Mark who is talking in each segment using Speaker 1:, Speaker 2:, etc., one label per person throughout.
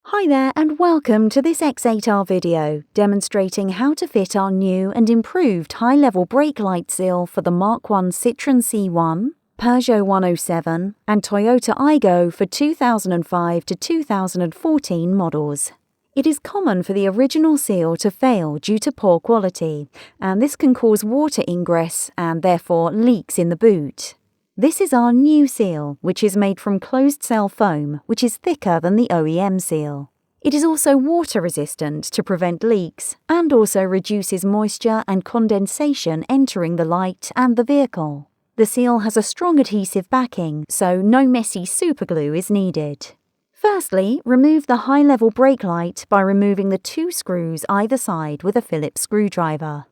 Speaker 1: Hi there and welcome to this X8R video demonstrating how to fit our new and improved high-level brake light seal for the Mk1 Citroen C1, Peugeot 107 and Toyota Aygo for 2005 to 2014 models. It is common for the original seal to fail due to poor quality, and this can cause water ingress and therefore leaks in the boot. This is our new seal, which is made from closed-cell foam, which is thicker than the OEM seal. It is also water-resistant to prevent leaks and also reduces moisture and condensation entering the light and the vehicle. The seal has a strong adhesive backing, so no messy superglue is needed. Firstly, remove the high-level brake light by removing the two screws either side with a Phillips screwdriver.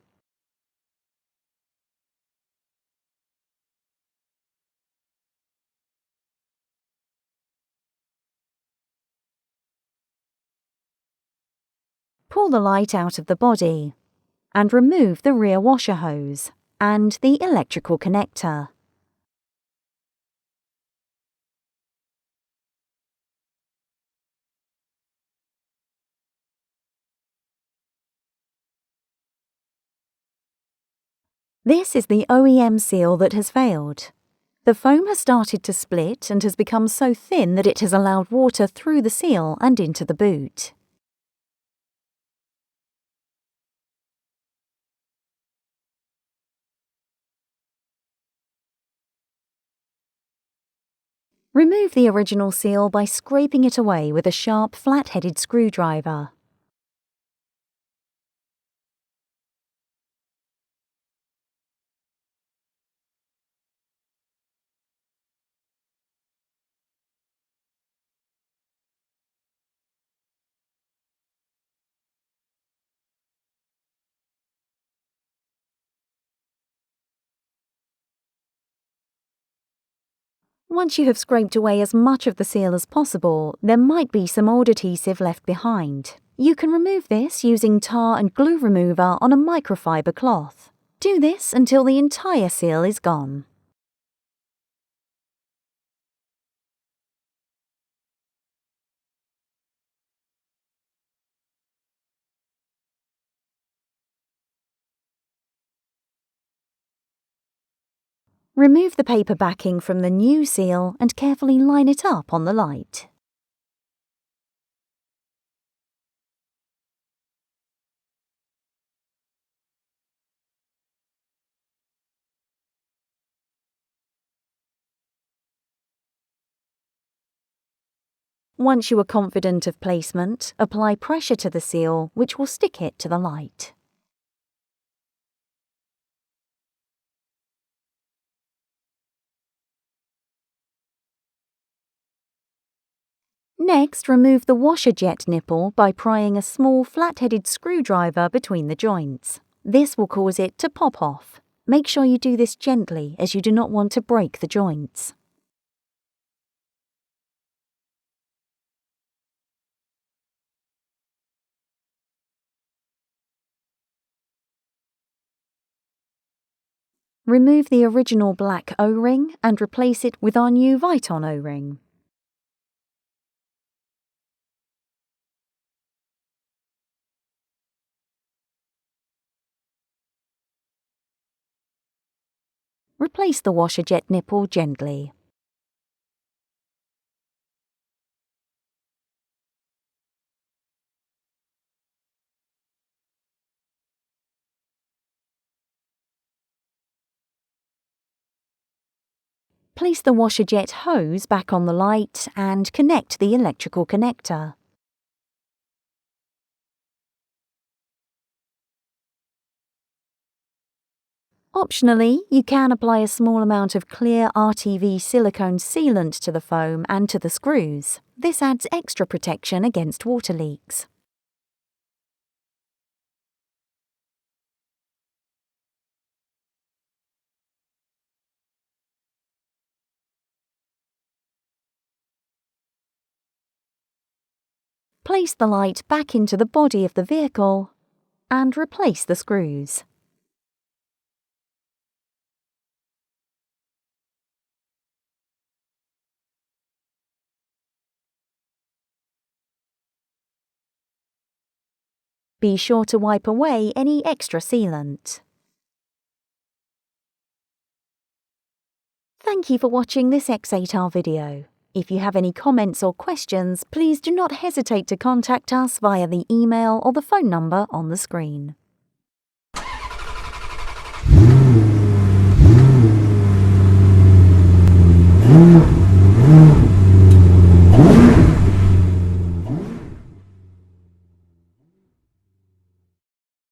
Speaker 1: Pull the light out of the body and remove the rear washer hose and the electrical connector. This is the OEM seal that has failed. The foam has started to split and has become so thin that it has allowed water through the seal and into the boot. Remove the original seal by scraping it away with a sharp, flat-headed screwdriver. Once you have scraped away as much of the seal as possible, there might be some old adhesive left behind. You can remove this using tar and glue remover on a microfiber cloth. Do this until the entire seal is gone. Remove the paper backing from the new seal and carefully line it up on the light. Once you are confident of placement, apply pressure to the seal, which will stick it to the light. Next, remove the washer jet nipple by prying a small flat-headed screwdriver between the joints. This will cause it to pop off. Make sure you do this gently as you do not want to break the joints. Remove the original black O-ring and replace it with our new Viton O-ring. Replace the washer jet nipple gently. Place the washer jet hose back on the light and connect the electrical connector. Optionally, you can apply a small amount of clear RTV silicone sealant to the foam and to the screws. This adds extra protection against water leaks. Place the light back into the body of the vehicle and replace the screws. Be sure to wipe away any extra sealant. Thank you for watching this X8R video. If you have any comments or questions, please do not hesitate to contact us via the email or the phone number on the screen.